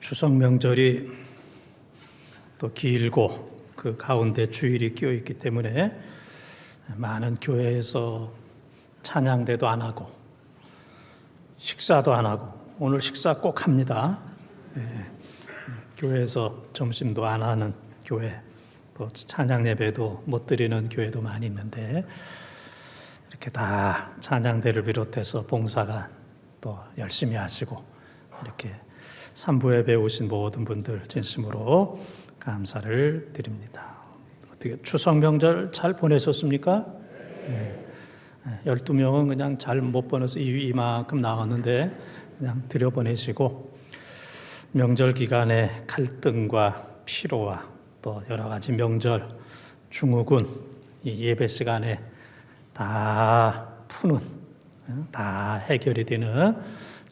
추석 명절이 또 길고 그 가운데 주일이 끼어 있기 때문에 많은 교회에서 찬양대도 안 하고 식사도 안 하고, 오늘 식사 꼭 합니다. 교회에서 점심도 안 하는 교회, 또 찬양 예배도 못 드리는 교회도 많이 있는데, 이렇게 다 찬양대를 비롯해서 봉사가 또 열심히 하시고 이렇게 산부 예배 오신 모든 분들 진심으로 감사를 드립니다. 어떻게 추석 명절 잘 보내셨습니까? 12명은 그냥 잘 못 보내서 이만큼 나왔는데 그냥 들여보내시고, 명절 기간에 갈등과 피로와 또 여러 가지 명절 중후군 이 예배 시간에 다 푸는, 다 해결이 되는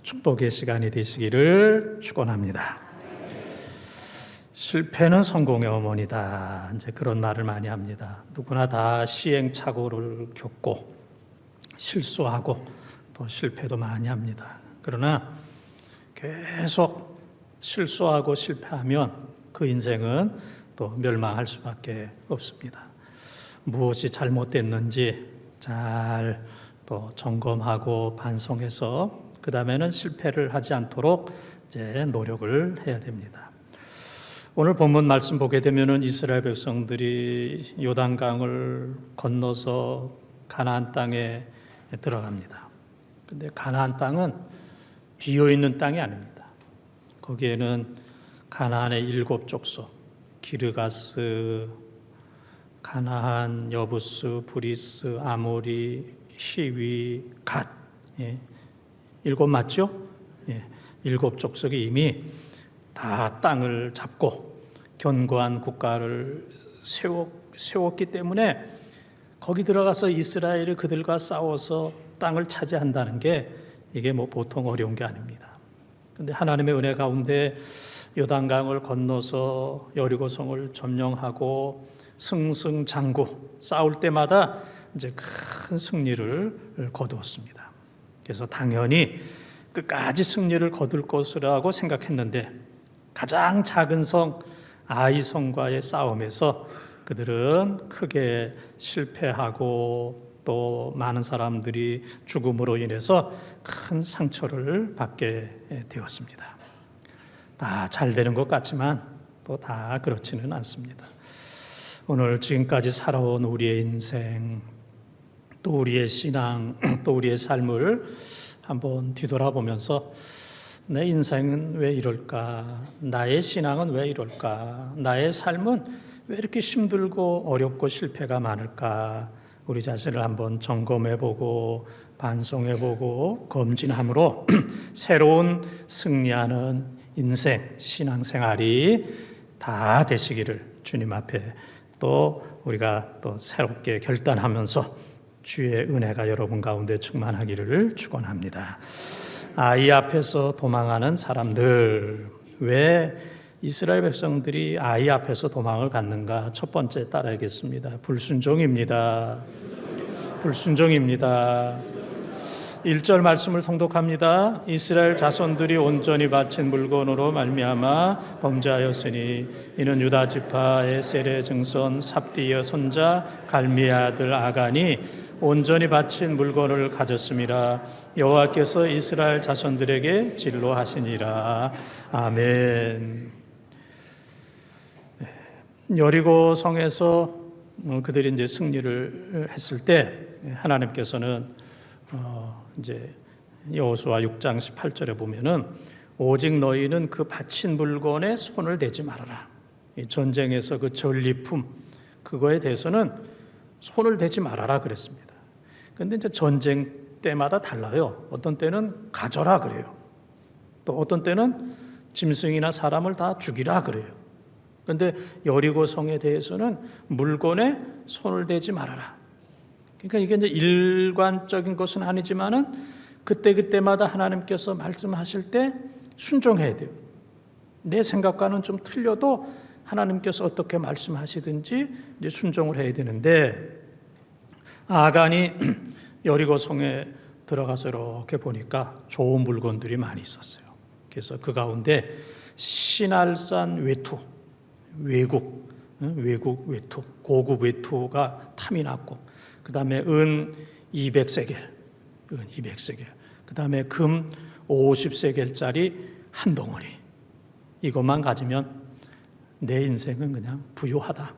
축복의 시간이 되시기를 축원합니다. 실패는 성공의 어머니다, 이제 그런 말을 많이 합니다. 누구나 다 시행착오를 겪고 실수하고 또 실패도 많이 합니다. 그러나 계속 실수하고 실패하면 그 인생은 또 멸망할 수밖에 없습니다. 무엇이 잘못됐는지 잘 또 점검하고 반성해서 그 다음에는 실패를 하지 않도록 이제 노력을 해야 됩니다. 오늘 본문 말씀 보게 되면은 이스라엘 백성들이 요단강을 건너서 가나안 땅에 들어갑니다. 근데 가나안 땅은 비어 있는 땅이 아닙니다. 거기에는 가나안의 7족속, 기르가스, 가나안, 여부스, 브리스, 아모리, 시위, 갓, 7 맞죠? 7족속이 이미 다 땅을 잡고 견고한 국가를 세웠기 때문에 거기 들어가서 이스라엘이 그들과 싸워서 땅을 차지한다는 게 이게 뭐 보통 어려운 게 아닙니다. 그런데 하나님의 은혜 가운데 요단강을 건너서 여리고성을 점령하고 승승장구 싸울 때마다 이제 큰 승리를 거두었습니다. 그래서 당연히 끝까지 승리를 거둘 것이라고 생각했는데, 가장 작은 성 아이성과의 싸움에서 그들은 크게 실패하고 또 많은 사람들이 죽음으로 인해서 큰 상처를 받게 되었습니다. 다 잘 되는 것 같지만 또 다 그렇지는 않습니다. 오늘 지금까지 살아온 우리의 인생, 또 우리의 신앙, 또 우리의 삶을 한번 뒤돌아보면서 내 인생은 왜 이럴까? 나의 신앙은 왜 이럴까? 나의 삶은 왜 이렇게 힘들고 어렵고 실패가 많을까? 우리 자신을 한번 점검해보고 반성해보고 검진함으로 새로운 승리하는 인생, 신앙생활이 다 되시기를 주님 앞에 또 우리가 또 새롭게 결단하면서 주의 은혜가 여러분 가운데 충만하기를 축원합니다. 아이 앞에서 도망하는 사람들, 왜 이스라엘 백성들이 아이 앞에서 도망을 갔는가? 첫 번째 따라야겠습니다. 불순종입니다. 불순종입니다. 1절 말씀을 통독합니다. 이스라엘 자손들이 온전히 바친 물건으로 말미암아 범죄하였으니 이는 유다 지파의 세례 증손 삽디의 손자 갈미의 아들 아간이 온전히 바친 물건을 가졌음이라. 여호와께서 이스라엘 자손들에게 진노하시니라. 아멘. 여리고 성에서 그들이 이제 승리를 했을 때 하나님께서는 이제 여호수아 6장 18절에 보면은 오직 너희는 그 바친 물건에 손을 대지 말아라. 이 전쟁에서 그 전리품 그거에 대해서는 손을 대지 말아라 그랬습니다. 그런데 이제 전쟁 때마다 달라요. 어떤 때는 가져라 그래요. 또 어떤 때는 짐승이나 사람을 다 죽이라 그래요. 그런데 여리고 성에 대해서는 물건에 손을 대지 말아라. 그러니까 이게 이제 일관적인 것은 아니지만은 그때마다 하나님께서 말씀하실 때 순종해야 돼요. 내 생각과는 좀 틀려도 하나님께서 어떻게 말씀하시든지 이제 순종을 해야 되는데, 아간이 여리고 성에 들어가서 이렇게 보니까 좋은 물건들이 많이 있었어요. 그래서 그 가운데 신할산 외투, 외국 외투, 고급 외투가 탐이 났고, 그 다음에 은 200세겔, 그 다음에 금 50세겔짜리 한 덩어리. 이것만 가지면 내 인생은 그냥 부유하다.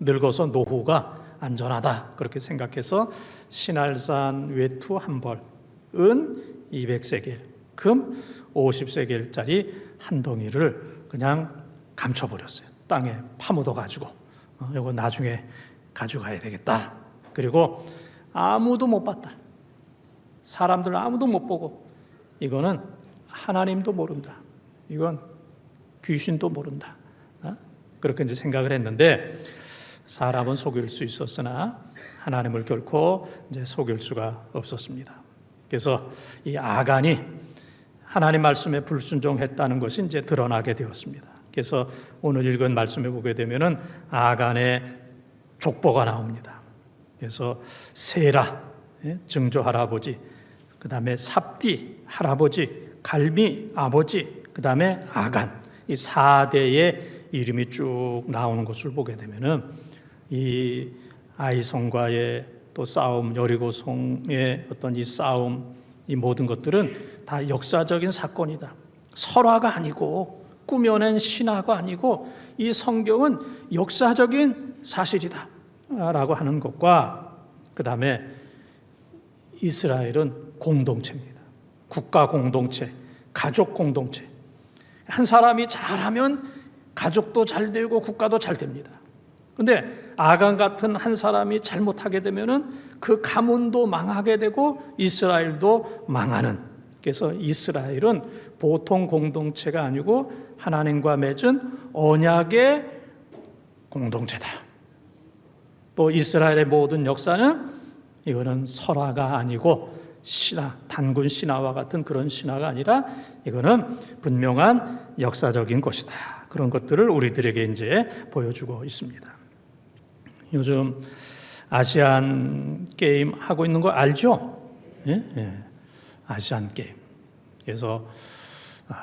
늙어서 노후가 안전하다. 그렇게 생각해서 신할산 외투 한 벌, 은 200세겔, 금 50세겔짜리 한 덩이를 그냥 감춰버렸어요. 땅에 파묻어가지고 이거 나중에 가져가야 되겠다. 그리고 아무도 못 봤다. 사람들 아무도 못 보고, 이거는 하나님도 모른다. 이건 귀신도 모른다. 그렇게 이제 생각을 했는데, 사람은 속일 수 있었으나 하나님을 결코 이제 속일 수가 없었습니다. 그래서 이 아간이 하나님 말씀에 불순종했다는 것이 이제 드러나게 되었습니다. 그래서 오늘 읽은 말씀에 보게 되면은 아간의 족보가 나옵니다. 그래서 세라, 증조 할아버지, 그 다음에 삽디 할아버지, 갈미 아버지, 그 다음에 아간, 이 4대의 이름이 쭉 나오는 것을 보게 되면은 이 아이성과의 또 싸움, 여리고성의 어떤 이 싸움, 이 모든 것들은 다 역사적인 사건이다. 설화가 아니고 꾸며낸 신화가 아니고 이 성경은 역사적인 사실이다 라고 하는 것과, 그 다음에 이스라엘은 공동체입니다. 국가 공동체, 가족 공동체. 한 사람이 잘하면 가족도 잘 되고 국가도 잘 됩니다. 그런데 아간 같은 한 사람이 잘못하게 되면은 그 가문도 망하게 되고 이스라엘도 망하는. 그래서 이스라엘은 보통 공동체가 아니고 하나님과 맺은 언약의 공동체다. 또 이스라엘의 모든 역사는 이거는 설화가 아니고 신화, 단군 신화와 같은 그런 신화가 아니라 이거는 분명한 역사적인 것이다. 그런 것들을 우리들에게 이제 보여주고 있습니다. 요즘 아시안 게임 하고 있는 거 알죠? 아시안 게임. 그래서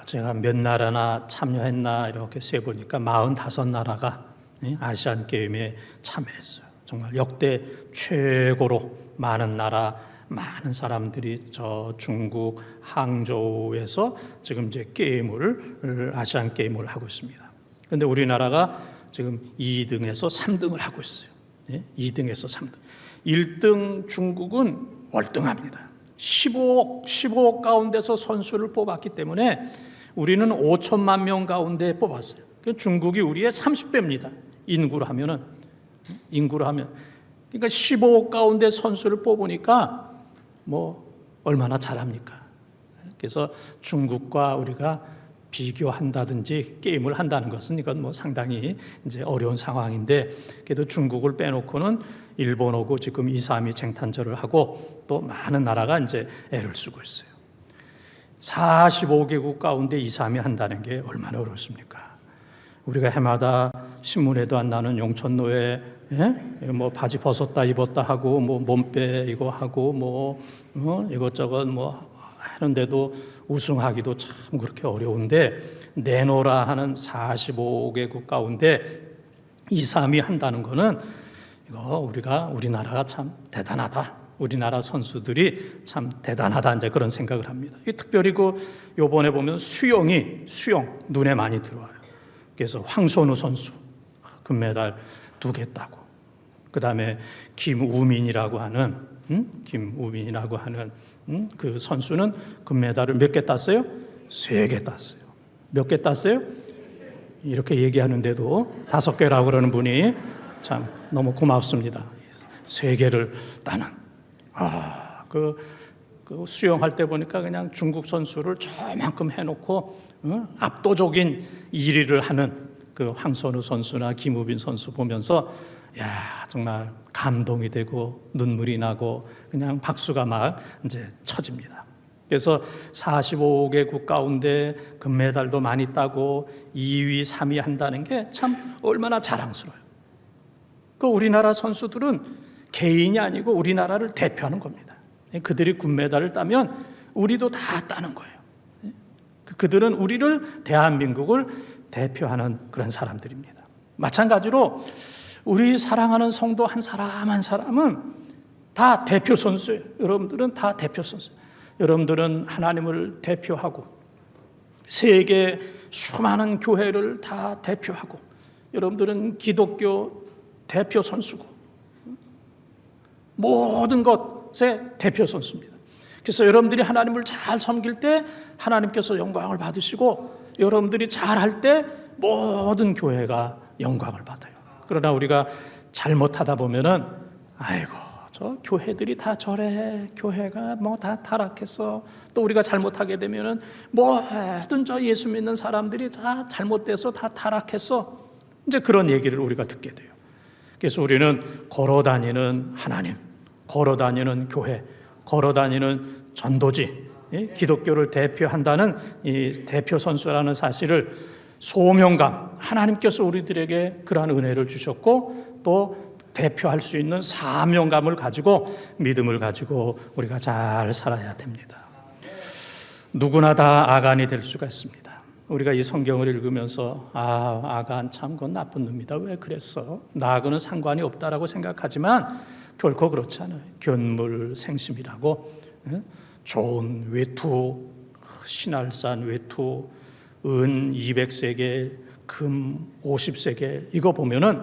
제가 몇 나라나 참여했나 이렇게 세보니까 45나라가 아시안 게임에 참여했어요. 정말 역대 최고로 많은 나라, 많은 사람들이 저 중국 항저우에서 지금 이제 아시안 게임을 하고 있습니다. 그런데 우리나라가 지금 2등에서 3등을 하고 있어요. 2등에서 3등. 1등 중국은 월등합니다. 15억 가운데서 선수를 뽑았기 때문에 우리는 5천만 명 가운데 뽑았어요. 중국이 우리의 30배입니다. 인구로 하면. 그러니까 15억 가운데 선수를 뽑으니까 뭐 얼마나 잘합니까? 그래서 중국과 우리가 비교한다든지 게임을 한다는 것은 이건 뭐 상당히 이제 어려운 상황인데, 그래도 중국을 빼놓고는 일본하고 지금 2, 3위 쟁탈전을 하고 또 많은 나라가 이제 애를 쓰고 있어요. 45개국 가운데 2, 3위 한다는 게 얼마나 어렵습니까? 우리가 해마다 신문에도 안 나는 용천노예, 뭐 바지 벗었다 입었다 하고 뭐 몸빼 이거 하고 뭐 이것저것 뭐 하는데도 우승하기도 참 그렇게 어려운데, 내노라 하는 45개국 가운데 2, 3위 한다는 거는 이거 우리나라가 참 대단하다. 우리나라 선수들이 참 대단하다. 이제 그런 생각을 합니다. 특별히 요번에 보면 수영 눈에 많이 들어와요. 그래서 황선우 선수 금메달 2개 따고, 그 다음에 김우민이라고 하는 그 선수는 금메달을 몇 개 땄어요? 3개 땄어요. 몇 개 땄어요? 이렇게 얘기하는데도 5개라고 그러는 분이 참 너무 고맙습니다. 3개를 따는. 그 수영할 때 보니까 그냥 중국 선수를 저만큼 해놓고 압도적인 1위를 하는 그 황선우 선수나 김우빈 선수 보면서 정말 감동이 되고 눈물이 나고 그냥 박수가 막 이제 쳐집니다. 그래서 45개국 가운데 금메달도 많이 따고 2위, 3위 한다는 게 참 얼마나 자랑스러워요. 우리나라 선수들은 개인이 아니고 우리나라를 대표하는 겁니다. 그들이 금메달을 따면 우리도 다 따는 거예요. 그들은 우리를, 대한민국을 대표하는 그런 사람들입니다. 마찬가지로 우리 사랑하는 성도 한 사람 한 사람은 다 대표 선수예요. 여러분들은 다 대표 선수. 여러분들은 하나님을 대표하고 세계 수많은 교회를 다 대표하고 여러분들은 기독교 대표 선수고 모든 것의 대표 선수입니다. 그래서 여러분들이 하나님을 잘 섬길 때 하나님께서 영광을 받으시고 여러분들이 잘할 때 모든 교회가 영광을 받아요. 그러나 우리가 잘못하다 보면은 아이고 저 교회들이 다 저래, 교회가 뭐 다 타락했어. 또 우리가 잘못하게 되면은 모든 저 예수 믿는 사람들이 다 잘못돼서 다 타락했어. 이제 그런 얘기를 우리가 듣게 돼요. 그래서 우리는 걸어다니는 하나님, 걸어다니는 교회, 걸어다니는 전도지, 기독교를 대표한다는 이 대표 선수라는 사실을 소명감, 하나님께서 우리들에게 그러한 은혜를 주셨고 또 대표할 수 있는 사명감을 가지고 믿음을 가지고 우리가 잘 살아야 됩니다. 누구나 다 아간이 될 수가 있습니다. 우리가 이 성경을 읽으면서 아간 참 그건 나쁜 놈이다. 왜 그랬어? 나하고는 상관이 없다라고 생각하지만 결코 그렇지 않아요. 견물생심이라고 좋은 외투, 신할산 외투, 은 200세겔, 금 50세겔 이거 보면은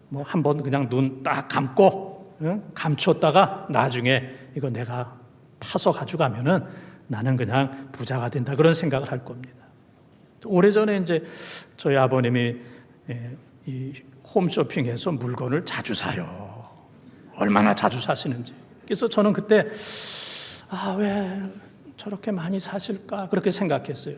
뭐 한번 그냥 눈 딱 감고 감췄다가 나중에 이거 내가 파서 가져가면은 나는 그냥 부자가 된다 그런 생각을 할 겁니다. 오래전에 이제 저희 아버님이 이 홈쇼핑에서 물건을 자주 사요. 얼마나 자주 사시는지. 그래서 저는 그때 왜 저렇게 많이 사실까 그렇게 생각했어요.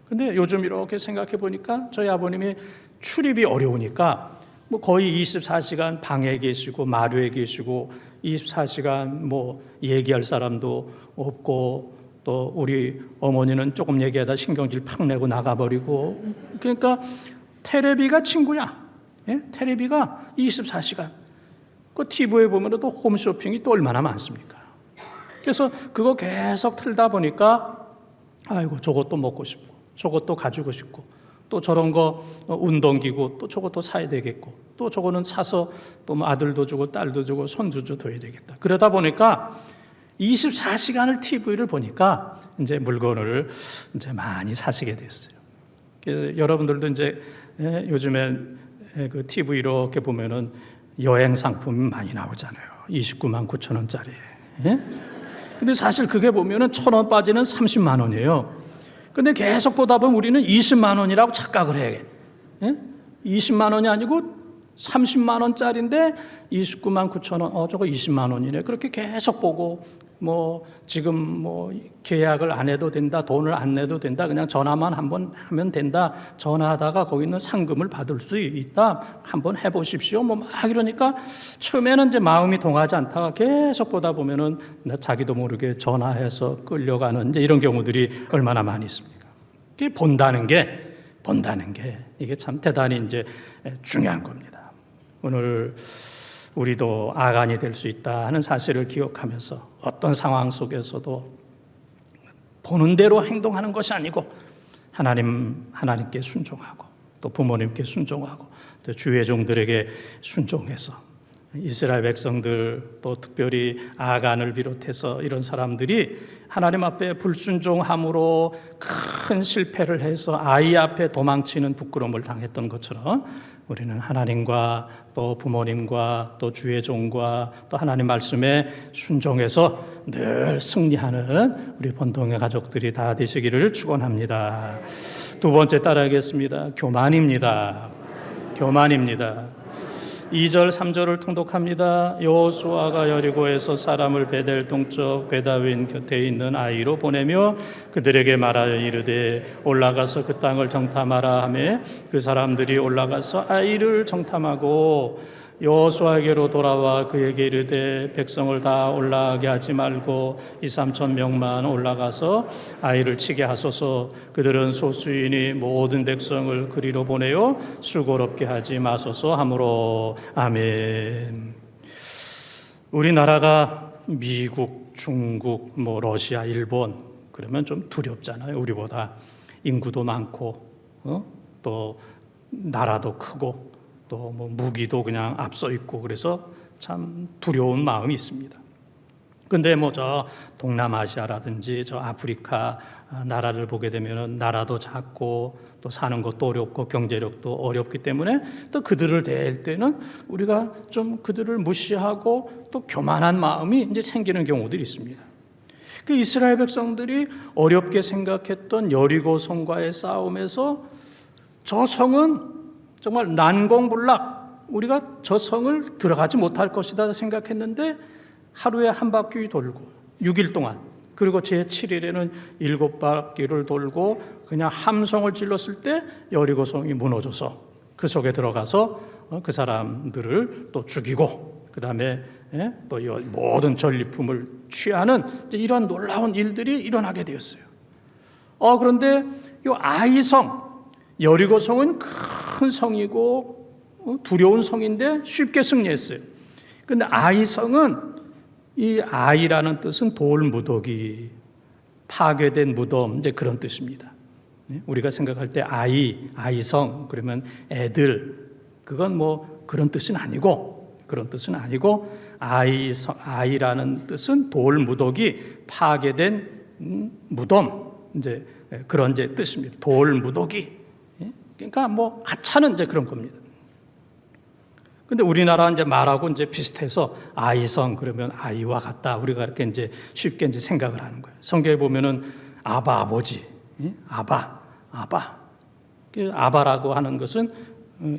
근데 요즘 이렇게 생각해 보니까 저희 아버님이 출입이 어려우니까 뭐 거의 24시간 방에 계시고 마루에 계시고 24시간 뭐 얘기할 사람도 없고 또 우리 어머니는 조금 얘기하다 신경질 팍 내고 나가버리고 그러니까 테레비가 친구야. 예? 테레비가 24시간. 그 TV에 보면 또 홈쇼핑이 또 얼마나 많습니까? 그래서 그거 계속 틀다 보니까 아이고 저것도 먹고 싶고 저것도 가지고 싶고 또 저런 거 운동기구 또 저것도 사야 되겠고 또 저거는 사서 또 아들도 주고 딸도 주고 손주도 둬야 되겠다. 그러다 보니까 24시간을 TV를 보니까 이제 물건을 이제 많이 사시게 됐어요. 여러분들도 이제 요즘에 그 TV 이렇게 보면은 여행 상품이 많이 나오잖아요. 29만 9천 원짜리. 근데 사실 그게 보면은 1,000원 빠지는 30만 원이에요. 근데 계속 보다 보면 우리는 20만 원이라고 착각을 해. 20만 원이 아니고 30만 원짜리인데 29만 9천 원, 저거 20만 원이네. 그렇게 계속 보고 뭐 지금 뭐 계약을 안 해도 된다, 돈을 안 내도 된다, 그냥 전화만 한번 하면 된다, 전화하다가 거기 있는 상금을 받을 수 있다, 한번 해보십시오. 뭐 막 이러니까 처음에는 이제 마음이 동하지 않다가 계속 보다 보면은 자기도 모르게 전화해서 끌려가는 이제 이런 경우들이 얼마나 많이 있습니까? 그게 본다는 게 이게 참 대단히 이제 중요한 겁니다. 오늘 우리도 아간이 될 수 있다 하는 사실을 기억하면서 어떤 상황 속에서도 보는 대로 행동하는 것이 아니고 하나님께 순종하고 또 부모님께 순종하고 또 주의 종들에게 순종해서 이스라엘 백성들 또 특별히 아간을 비롯해서 이런 사람들이 하나님 앞에 불순종함으로 큰 실패를 해서 아이 앞에 도망치는 부끄러움을 당했던 것처럼 우리는 하나님과 또 부모님과 또 주의 종과 또 하나님 말씀에 순종해서 늘 승리하는 우리 본동의 가족들이 다 되시기를 축원합니다. 두 번째 따라하겠습니다. 교만입니다. 2절 3절을 통독합니다. 여호수아가 여리고에서 사람을 베델 동쪽 베다윈 곁에 있는 아이로 보내며 그들에게 말하여 이르되 올라가서 그 땅을 정탐하라 하매 그 사람들이 올라가서 아이를 정탐하고 여호수아에게로 돌아와 그에게 이르되 백성을 다 올라가게 하지 말고 2-3천 명만 올라가서 아이를 치게 하소서. 그들은 소수이니 모든 백성을 그리로 보내어 수고롭게 하지 마소서 하므로. 아멘. 우리나라가 미국, 중국, 러시아, 일본 그러면 좀 두렵잖아요. 우리보다. 인구도 많고 또 나라도 크고 또 뭐 무기도 그냥 앞서 있고 그래서 참 두려운 마음이 있습니다. 근데 뭐 저 동남아시아라든지 저 아프리카 나라를 보게 되면은 나라도 작고 또 사는 것도 어렵고 경제력도 어렵기 때문에 또 그들을 대할 때는 우리가 좀 그들을 무시하고 또 교만한 마음이 이제 생기는 경우들이 있습니다. 그 이스라엘 백성들이 어렵게 생각했던 여리고 성과의 싸움에서 저 성은 정말 난공불락, 우리가 저 성을 들어가지 못할 것이다 생각했는데 하루에 한 바퀴 돌고 6일 동안, 그리고 제7일에는 7바퀴를 돌고 그냥 함성을 질렀을 때 여리고성이 무너져서 그 속에 들어가서 그 사람들을 또 죽이고 그 다음에 또 모든 전리품을 취하는 이런 놀라운 일들이 일어나게 되었어요. 그런데 이 아이성, 여리고성은 큰 성이고 두려운 성인데 쉽게 승리했어요. 그런데 아이성은, 이 아이라는 뜻은 돌무더기, 파괴된 무덤, 이제 그런 뜻입니다. 우리가 생각할 때 아이성 그러면 애들, 그건 뭐 그런 뜻은 아니고 아이라는 뜻은 돌무더기, 파괴된 무덤, 이제 그런 이제 뜻입니다. 돌무더기. 그러니까 뭐 하찮은 이제 그런 겁니다. 근데 우리나라 이제 말하고 이제 비슷해서 아이성 그러면 아이와 같다. 우리가 이렇게 이제 쉽게 이제 생각을 하는 거예요. 성경에 보면은 아바, 아버지, 아바. 그 아바라고 하는 것은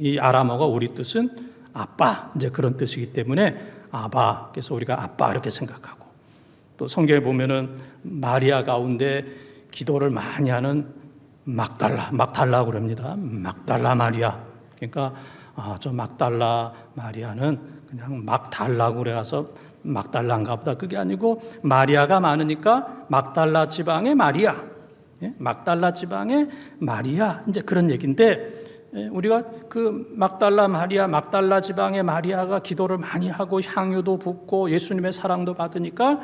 이 아람어가 우리 뜻은 아빠, 이제 그런 뜻이기 때문에 아바. 그래서 우리가 아빠 이렇게 생각하고, 또 성경에 보면은 마리아 가운데 기도를 많이 하는 막달라 그럽니다. 막달라 마리아. 그러니까 저 막달라 마리아는 그냥 막 달라고 그래서 막달라인가 보다. 그게 아니고 마리아가 많으니까 막달라 지방의 마리아, 막달라 지방의 마리아, 이제 그런 얘기인데, 우리가 그 막달라 지방의 마리아가 기도를 많이 하고 향유도 붓고 예수님의 사랑도 받으니까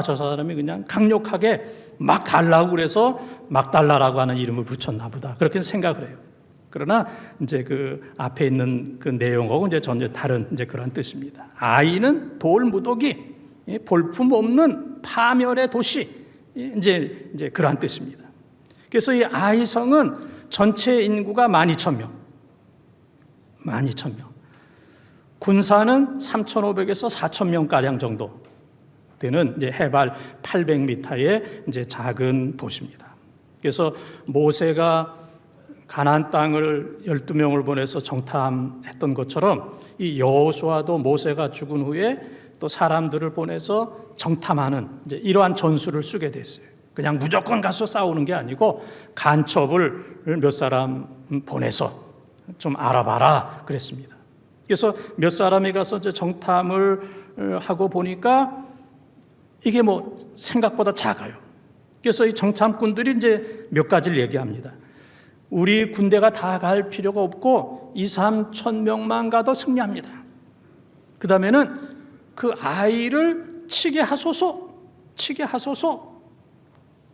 저 사람이 그냥 강력하게 막 달라고 그래서 막달라라고 하는 이름을 붙였나 보다, 그렇게 생각을 해요. 그러나 이제 그 앞에 있는 그 내용하고 이제 전혀 다른 이제 그런 뜻입니다. 아이는 돌무더기, 볼품 없는 파멸의 도시, 이제 그러한 뜻입니다. 그래서 이 아이성은 전체 인구가 12,000명. 군사는 3,500에서 4,000명 가량 정도 되는 이제 해발 800m의 이제 작은 도시입니다. 그래서 모세가 가나안 땅을 12명을 보내서 정탐했던 것처럼 이 여호수아도 모세가 죽은 후에 또 사람들을 보내서 정탐하는 이제 이러한 전술을 쓰게 됐어요. 그냥 무조건 가서 싸우는 게 아니고 간첩을 몇 사람 보내서 좀 알아봐라 그랬습니다. 그래서 몇 사람이 가서 이제 정탐을 하고 보니까 이게 뭐 생각보다 작아요. 그래서 이 정탐꾼들이 이제 몇 가지를 얘기합니다. 우리 군대가 다 갈 필요가 없고 2-3천 명만 가도 승리합니다. 그 다음에는 그 아이를 치게 하소서.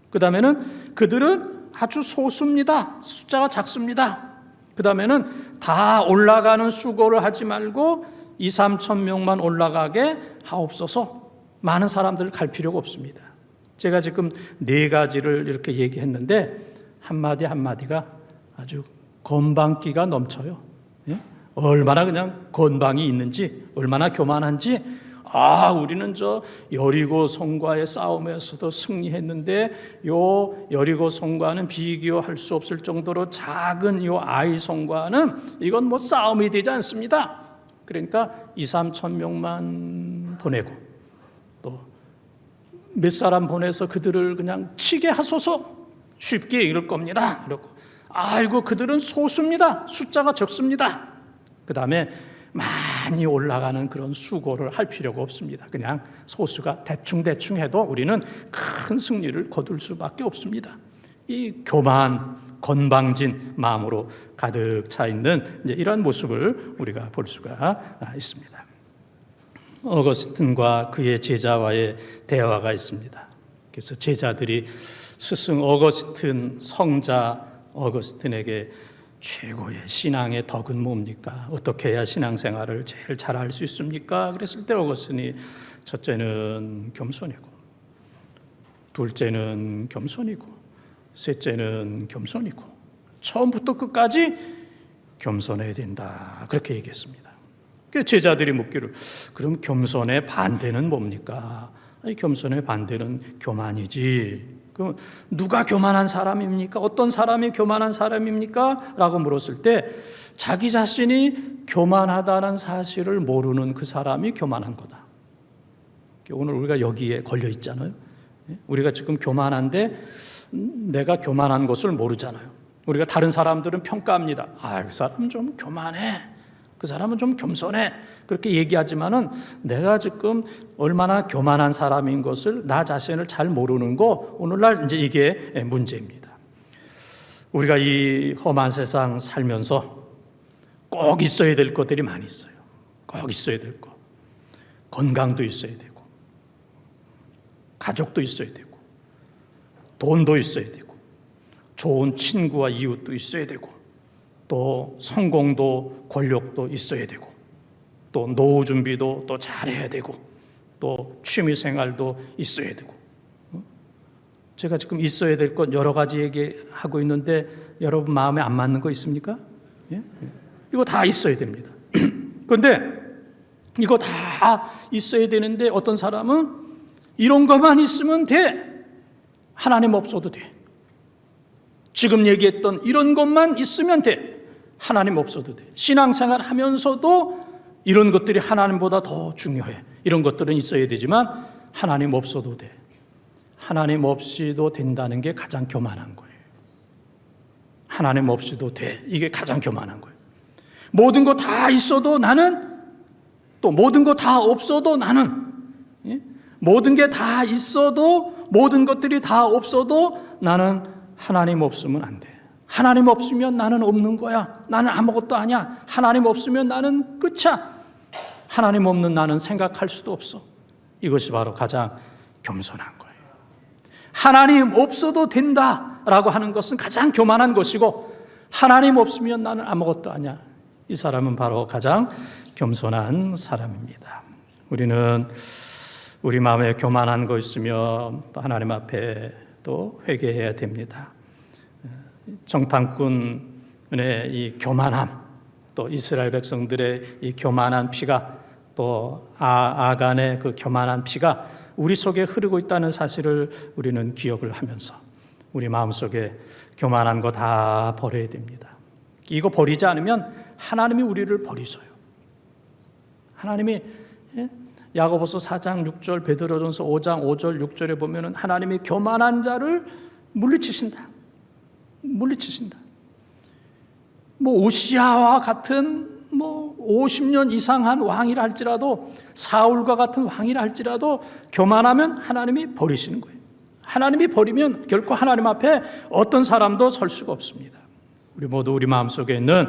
그 다음에는 그들은 아주 소수입니다. 숫자가 작습니다. 그 다음에는 다 올라가는 수고를 하지 말고 2-3천 명만 올라가게 하옵소서. 많은 사람들 갈 필요가 없습니다. 제가 지금 4가지를 이렇게 얘기했는데 한마디 한마디가 아주 건방기가 넘쳐요. 얼마나 그냥 건방이 있는지, 얼마나 교만한지. 우리는 저 여리고 성과의 싸움에서도 승리했는데 요 여리고 성과는 비교할 수 없을 정도로 작은 요 아이 성과는 이건 뭐 싸움이 되지 않습니다. 그러니까 2-3천 명만 보내고 또 몇 사람 보내서 그들을 그냥 치게 하소서. 쉽게 이럴 겁니다. 이러고 아이고 그들은 소수입니다. 숫자가 적습니다. 그 다음에 많이 올라가는 그런 수고를 할 필요가 없습니다. 그냥 소수가 대충 해도 우리는 큰 승리를 거둘 수밖에 없습니다. 이 교만, 건방진 마음으로 가득 차 있는 이제 이런 모습을 우리가 볼 수가 있습니다. 어거스틴과 그의 제자와의 대화가 있습니다. 그래서 제자들이 스승 어거스틴, 성자 어거스틴에게 최고의 신앙의 덕은 뭡니까? 어떻게 해야 신앙생활을 제일 잘할 수 있습니까? 그랬을 때 어거스틴이 첫째는 겸손이고, 둘째는 겸손이고, 셋째는 겸손이고, 처음부터 끝까지 겸손해야 된다, 그렇게 얘기했습니다. 그 제자들이 묻기를, 그럼 겸손의 반대는 뭡니까? 아니, 겸손의 반대는 교만이지. 그럼 누가 교만한 사람입니까? 어떤 사람이 교만한 사람입니까? 라고 물었을 때 자기 자신이 교만하다는 사실을 모르는 그 사람이 교만한 거다. 오늘 우리가 여기에 걸려 있잖아요. 우리가 지금 교만한데 내가 교만한 것을 모르잖아요. 우리가 다른 사람들은 평가합니다. 그 사람은 좀 교만해, 그 사람은 좀 겸손해, 그렇게 얘기하지만은 내가 지금 얼마나 교만한 사람인 것을 나 자신을 잘 모르는 거, 오늘날 이제 이게 문제입니다. 우리가 이 험한 세상 살면서 꼭 있어야 될 것들이 많이 있어요. 꼭 있어야 될 것. 건강도 있어야 되고, 가족도 있어야 되고, 돈도 있어야 되고, 좋은 친구와 이웃도 있어야 되고, 또 성공도 권력도 있어야 되고, 또 노후 준비도 또 잘해야 되고, 또 취미 생활도 있어야 되고. 제가 지금 있어야 될 것 여러 가지 얘기하고 있는데 여러분 마음에 안 맞는 거 있습니까? 예? 이거 다 있어야 됩니다. 그런데 이거 다 있어야 되는데 어떤 사람은 이런 것만 있으면 돼, 하나님 없어도 돼. 지금 얘기했던 이런 것만 있으면 돼, 하나님 없어도 돼. 신앙생활 하면서도 이런 것들이 하나님보다 더 중요해. 이런 것들은 있어야 되지만 하나님 없어도 돼. 하나님 없이도 된다는 게 가장 교만한 거예요. 하나님 없이도 돼, 이게 가장 교만한 거예요. 모든 거 다 있어도 나는, 또 모든 거 다 없어도 나는, 모든 게 다 있어도, 모든 것들이 다 없어도 나는 하나님 없으면 안 돼. 하나님 없으면 나는 없는 거야. 나는 아무것도 아니야. 하나님 없으면 나는 끝이야. 하나님 없는 나는 생각할 수도 없어. 이것이 바로 가장 겸손한 거예요. 하나님 없어도 된다라고 하는 것은 가장 교만한 것이고, 하나님 없으면 나는 아무것도 아니야, 이 사람은 바로 가장 겸손한 사람입니다. 우리는 우리 마음에 교만한 거 있으면 또 하나님 앞에 또 회개해야 됩니다. 정탐꾼의 이 교만함, 또 이스라엘 백성들의 이 교만한 피가, 또 아간의 그 교만한 피가 우리 속에 흐르고 있다는 사실을 우리는 기억을 하면서 우리 마음속에 교만한 거 다 버려야 됩니다. 이거 버리지 않으면 하나님이 우리를 버리셔요. 하나님이, 야고보서 4장 6절, 베드로전서 5장 5절 6절에 보면은 하나님이 교만한 자를 물리치신다. 오시아와 같은 50년 이상 한 왕이라 할지라도, 사울과 같은 왕이라 할지라도 교만하면 하나님이 버리시는 거예요. 하나님이 버리면 결코 하나님 앞에 어떤 사람도 설 수가 없습니다. 우리 모두 우리 마음속에 있는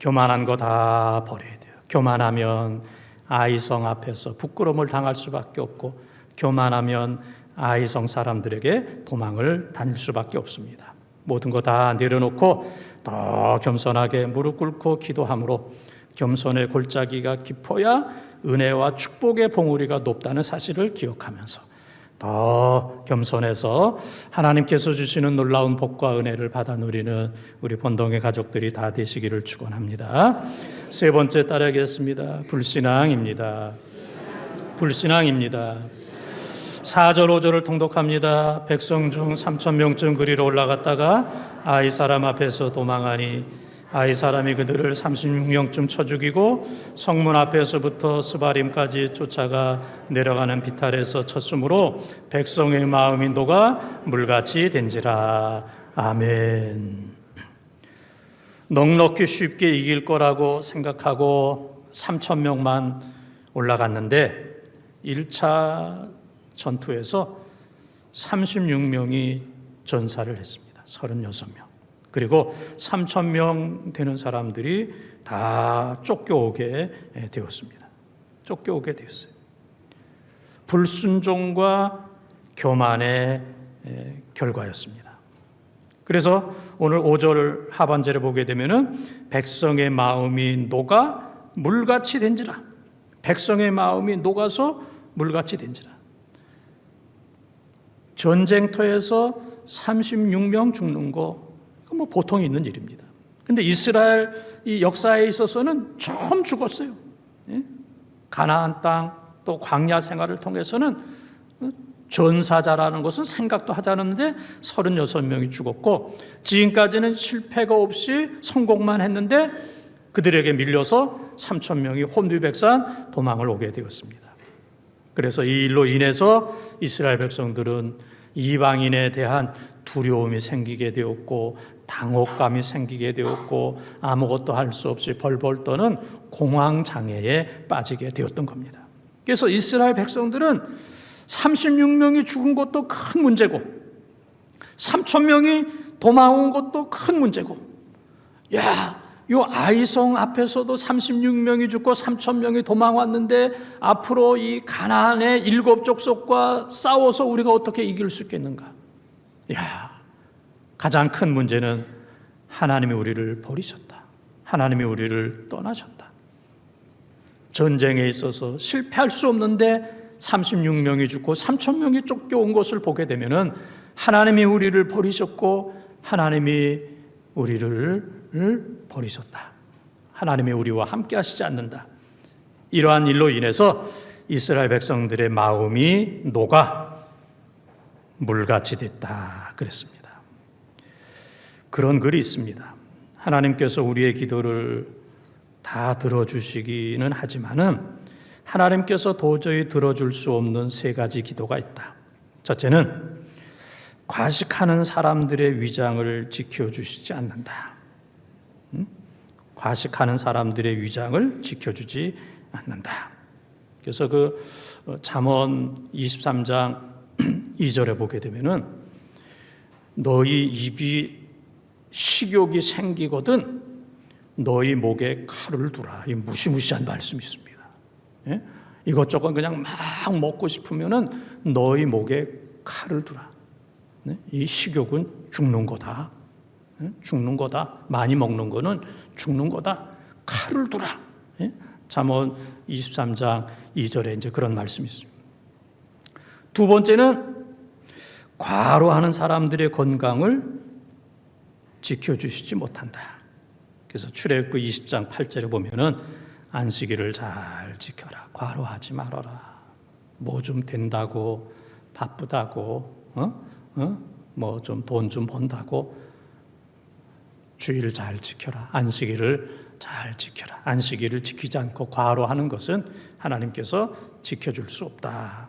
교만한 거 다 버려야 돼요. 교만하면 아이성 앞에서 부끄러움을 당할 수밖에 없고, 교만하면 아이성 사람들에게 도망을 다닐 수밖에 없습니다. 모든 거 다 내려놓고 더 겸손하게 무릎 꿇고 기도함으로 겸손의 골짜기가 깊어야 은혜와 축복의 봉우리가 높다는 사실을 기억하면서 더 겸손해서 하나님께서 주시는 놀라운 복과 은혜를 받아 누리는 우리 본동의 가족들이 다 되시기를 축원합니다. 세 번째 따라하겠습니다. 불신앙입니다. 4절 5절을 통독합니다. 백성 중 3,000명쯤 그리로 올라갔다가 아이 사람 앞에서 도망하니 아이 사람이 그들을 36명쯤 쳐 죽이고 성문 앞에서부터 스바림까지 쫓아가 내려가는 비탈에서 쳤으므로 백성의 마음이 녹아 물같이 된지라. 아멘. 넉넉히 쉽게 이길 거라고 생각하고 3,000명만 올라갔는데 1차 전투에서 36명이 전사를 했습니다. 36명. 그리고 3,000명 되는 사람들이 다 쫓겨오게 되었습니다. 쫓겨오게 되었어요. 불순종과 교만의 결과였습니다. 그래서 오늘 5절 하반절에 보게 되면은 백성의 마음이 녹아 물같이 된지라. 백성의 마음이 녹아서 물같이 된지라. 전쟁터에서 36명 죽는 거, 이거 뭐 보통 있는 일입니다. 근데 이스라엘 이 역사에 있어서는 처음 죽었어요. 가나안 땅, 또 광야 생활을 통해서는 전사자라는 것은 생각도 하지 않았는데 36명이 죽었고, 지금까지는 실패가 없이 성공만 했는데 그들에게 밀려서 3,000명이 혼비백산 도망을 오게 되었습니다. 그래서 이 일로 인해서 이스라엘 백성들은 이방인에 대한 두려움이 생기게 되었고, 당혹감이 생기게 되었고, 아무것도 할 수 없이 벌벌 떠는 공황장애에 빠지게 되었던 겁니다. 그래서 이스라엘 백성들은 36명이 죽은 것도 큰 문제고, 3,000명이 도망온 것도 큰 문제고, 요 아이성 앞에서도 36명이 죽고 3,000명이 도망왔는데 앞으로 이 가나안의 7족속과 싸워서 우리가 어떻게 이길 수 있겠는가? 가장 큰 문제는 하나님이 우리를 버리셨다. 하나님이 우리를 떠나셨다. 전쟁에 있어서 실패할 수 없는데 36명이 죽고 3,000명이 쫓겨온 것을 보게 되면은 하나님이 우리를 버리셨고 하나님이 우리를 버리셨다. 하나님이 우리와 함께 하시지 않는다. 이러한 일로 인해서 이스라엘 백성들의 마음이 녹아 물같이 됐다 그랬습니다. 그런 글이 있습니다. 하나님께서 우리의 기도를 다 들어주시기는 하지만은 하나님께서 도저히 들어줄 수 없는 3가지 기도가 있다. 첫째는 과식하는 사람들의 위장을 지켜주시지 않는다. 과식하는 사람들의 위장을 지켜주지 않는다. 그래서 그 잠언 23장 2절에 보게 되면은 너희 입이 식욕이 생기거든 너희 목에 칼을 두라. 이 무시무시한 말씀이 있습니다. 예? 이것저것 그냥 막 먹고 싶으면은 너희 목에 칼을 두라. 이 식욕은 죽는 거다. 죽는 거다. 많이 먹는 거는 죽는 거다. 칼을 두라. 잠언 23장 2절에 이제 그런 말씀이 있습니다. 두 번째는 과로하는 사람들의 건강을 지켜주시지 못한다. 그래서 출애굽기 20장 8절에 보면은 안식일을 잘 지켜라. 과로하지 말아라. 뭐 좀 된다고 바쁘다고 뭐 좀 돈 좀 번다고 주일을 잘 지켜라. 안식일을 잘 지켜라. 안식일을 지키지 않고 과로하는 것은 하나님께서 지켜줄 수 없다.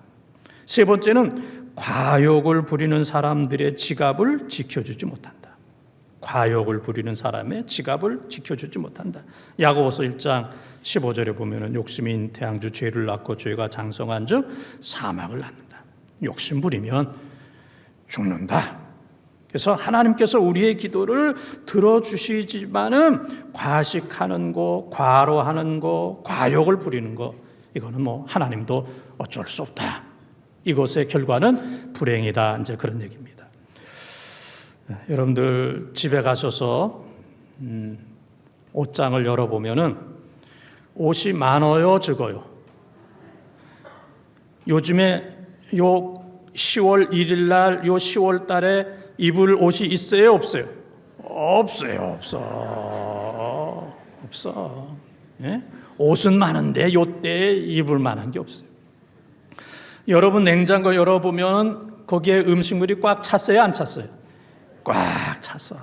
세 번째는 과욕을 부리는 사람들의 지갑을 지켜주지 못한다. 과욕을 부리는 사람의 지갑을 지켜주지 못한다. 야고보서 1장 15절에 보면은 욕심이 잉태한 죄를 낳고 죄가 장성한 즉 사망을 낳는다. 욕심 부리면 죽는다. 그래서 하나님께서 우리의 기도를 들어주시지만은 과식하는 거, 과로하는 거, 과욕을 부리는 거, 이거는 뭐 하나님도 어쩔 수 없다. 이것의 결과는 불행이다. 이제 그런 얘기입니다. 여러분들 집에 가셔서 옷장을 열어보면은 옷이 많아요, 적어요? 요즘에 요 10월 1일 날, 요 10월 달에 입을 옷이 있어요, 없어요? 없어요, 없어. 예? 옷은 많은데 요때 입을 만한 게 없어요. 여러분 냉장고 열어보면 거기에 음식물이 꽉 찼어요, 안 찼어요? 꽉 찼어.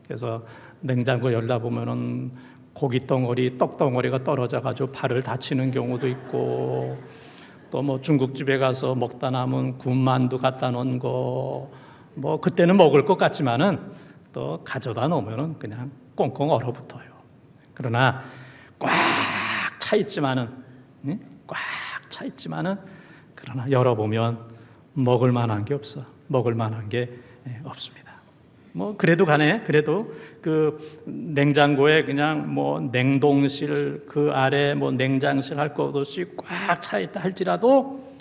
그래서 냉장고 열다 보면은 고기 덩어리, 떡 덩어리가 떨어져 가지고 발을 다치는 경우도 있고, 또 뭐 중국집에 가서 먹다 남은 군만두 갖다 놓은 거, 뭐 그때는 먹을 것 같지만은 또 가져다 놓으면은 그냥 꽁꽁 얼어붙어요. 그러나 꽉 차 있지만은, 그러나 열어보면 먹을 만한 게 없어. 먹을 만한 게 없습니다. 뭐 그래도 그 냉장고에 그냥 뭐 냉동실 그 아래 뭐 냉장실 할 것 없이 꽉 차 있다 할지라도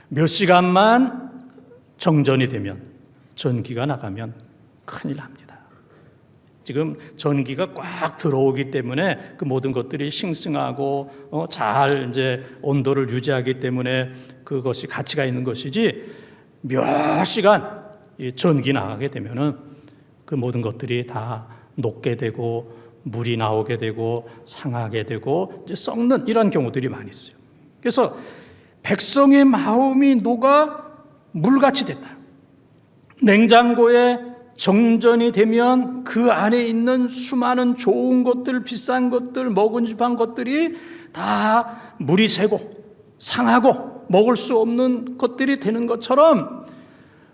몇 시간만 정전이 되면, 전기가 나가면 큰일 납니다. 지금 전기가 꽉 들어오기 때문에 그 모든 것들이 싱싱하고 잘 이제 온도를 유지하기 때문에 그것이 가치가 있는 것이지, 몇 시간 이 전기 나가게 되면은 그 모든 것들이 다 녹게 되고 물이 나오게 되고 상하게 되고 이제 썩는 이런 경우들이 많이 있어요. 그래서 백성의 마음이 녹아 물같이 됐다. 냉장고에 정전이 되면 그 안에 있는 수많은 좋은 것들, 비싼 것들, 먹은집한 것들이 다 물이 새고 상하고 먹을 수 없는 것들이 되는 것처럼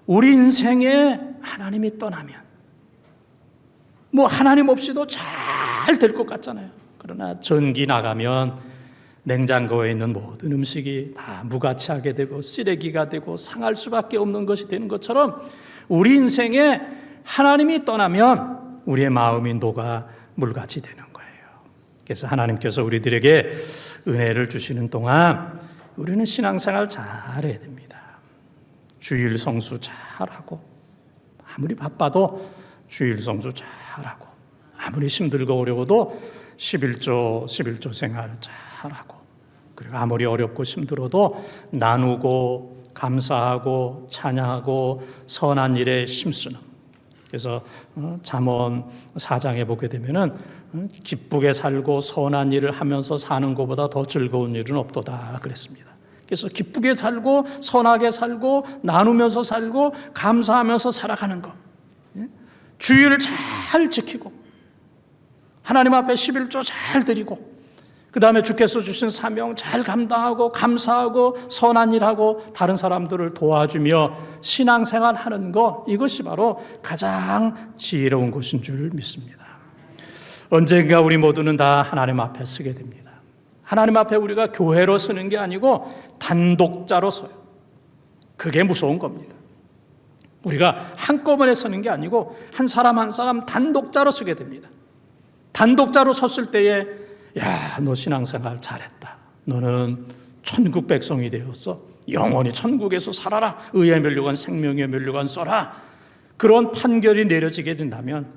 우리 인생에 하나님이 떠나면 뭐 하나님 없이도 잘 될 것 같잖아요. 그러나 전기 나가면 냉장고에 있는 모든 음식이 다 무가치하게 되고 쓰레기가 되고 상할 수밖에 없는 것이 되는 것처럼 우리 인생에 하나님이 떠나면 우리의 마음이 녹아 물같이 되는 거예요. 그래서 하나님께서 우리들에게 은혜를 주시는 동안 우리는 신앙생활 잘해야 됩니다. 주일 성수 잘하고, 아무리 바빠도 주일 성수 잘하고, 아무리 힘들고 어려워도 11조 생활 잘하고, 그리고 아무리 어렵고 힘들어도 나누고 감사하고 찬양하고 선한 일에 힘쓰는. 그래서 잠언 4장에 보게 되면은 기쁘게 살고 선한 일을 하면서 사는 것보다 더 즐거운 일은 없도다 그랬습니다. 그래서 기쁘게 살고 선하게 살고 나누면서 살고 감사하면서 살아가는 것, 주의를 잘 지키고 하나님 앞에 11조 잘 드리고, 그 다음에 주께서 주신 사명 잘 감당하고 감사하고 선한 일하고 다른 사람들을 도와주며 신앙생활 하는 것, 이것이 바로 가장 지혜로운 것인 줄 믿습니다. 언젠가 우리 모두는 다 하나님 앞에 서게 됩니다. 하나님 앞에 우리가 교회로 서는 게 아니고 단독자로 서요. 그게 무서운 겁니다. 우리가 한꺼번에 서는 게 아니고 한 사람 한 사람 단독자로 서게 됩니다. 단독자로 섰을 때에 야, 너 신앙생활 잘했다. 너는 천국 백성이 되었어. 영원히 천국에서 살아라. 의에 면류관 생명에 면류관 써라. 그런 판결이 내려지게 된다면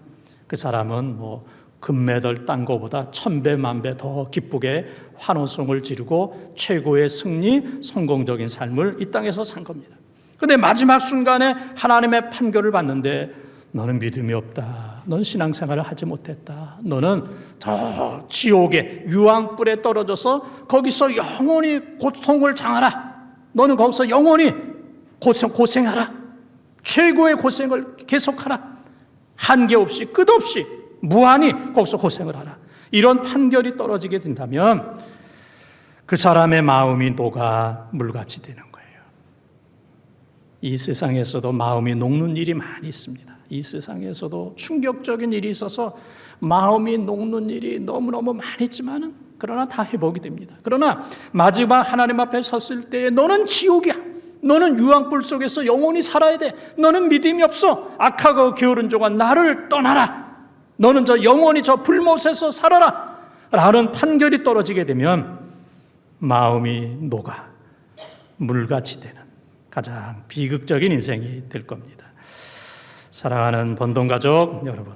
그 사람은 뭐 금메달 딴 거보다 1000배 만배 더 기쁘게 환호성을 지르고 최고의 승리, 성공적인 삶을 이 땅에서 산 겁니다. 그런데 마지막 순간에 하나님의 판결을 받는데 너는 믿음이 없다. 넌 신앙생활을 하지 못했다. 너는 저 지옥의 유황불에 떨어져서 거기서 영원히 고통을 당하라. 너는 거기서 영원히 고생하라. 최고의 고생을 계속하라. 한계 없이 끝없이 무한히 거기서 고생을 하라. 이런 판결이 떨어지게 된다면 그 사람의 마음이 녹아 물같이 되는 거예요. 이 세상에서도 마음이 녹는 일이 많이 있습니다. 이 세상에서도 충격적인 일이 있어서 마음이 녹는 일이 너무너무 많이 있지만은 그러나 다 회복이 됩니다. 그러나 마지막 하나님 앞에 섰을 때 너는 지옥이야. 너는 유황불 속에서 영원히 살아야 돼. 너는 믿음이 없어. 악하고 게으른 자가 나를 떠나라. 너는 저 영원히 저 불못에서 살아라. 라는 판결이 떨어지게 되면 마음이 녹아 물같이 되는 가장 비극적인 인생이 될 겁니다. 사랑하는 번동가족 여러분,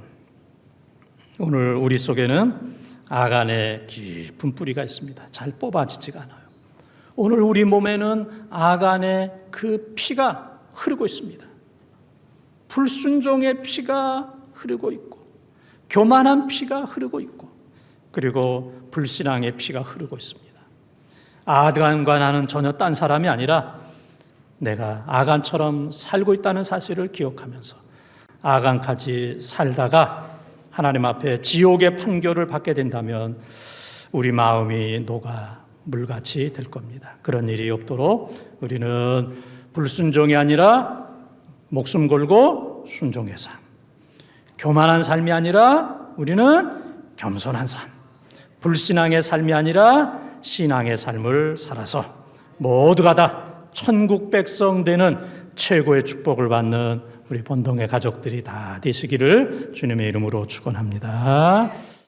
오늘 우리 속에는 아간의 깊은 뿌리가 있습니다. 잘 뽑아지지가 않아요. 오늘 우리 몸에는 아간의 그 피가 흐르고 있습니다. 불순종의 피가 흐르고 있고, 교만한 피가 흐르고 있고, 그리고 불신앙의 피가 흐르고 있습니다. 아간과 나는 전혀 딴 사람이 아니라 내가 아간처럼 살고 있다는 사실을 기억하면서 아간까지 살다가 하나님 앞에 지옥의 판결을 받게 된다면 우리 마음이 녹아 물같이 될 겁니다. 그런 일이 없도록 우리는 불순종이 아니라 목숨 걸고 순종의 삶, 교만한 삶이 아니라 우리는 겸손한 삶, 불신앙의 삶이 아니라 신앙의 삶을 살아서 모두가 다 천국 백성 되는 최고의 축복을 받는 우리 본동의 가족들이 다 되시기를 주님의 이름으로 축원합니다.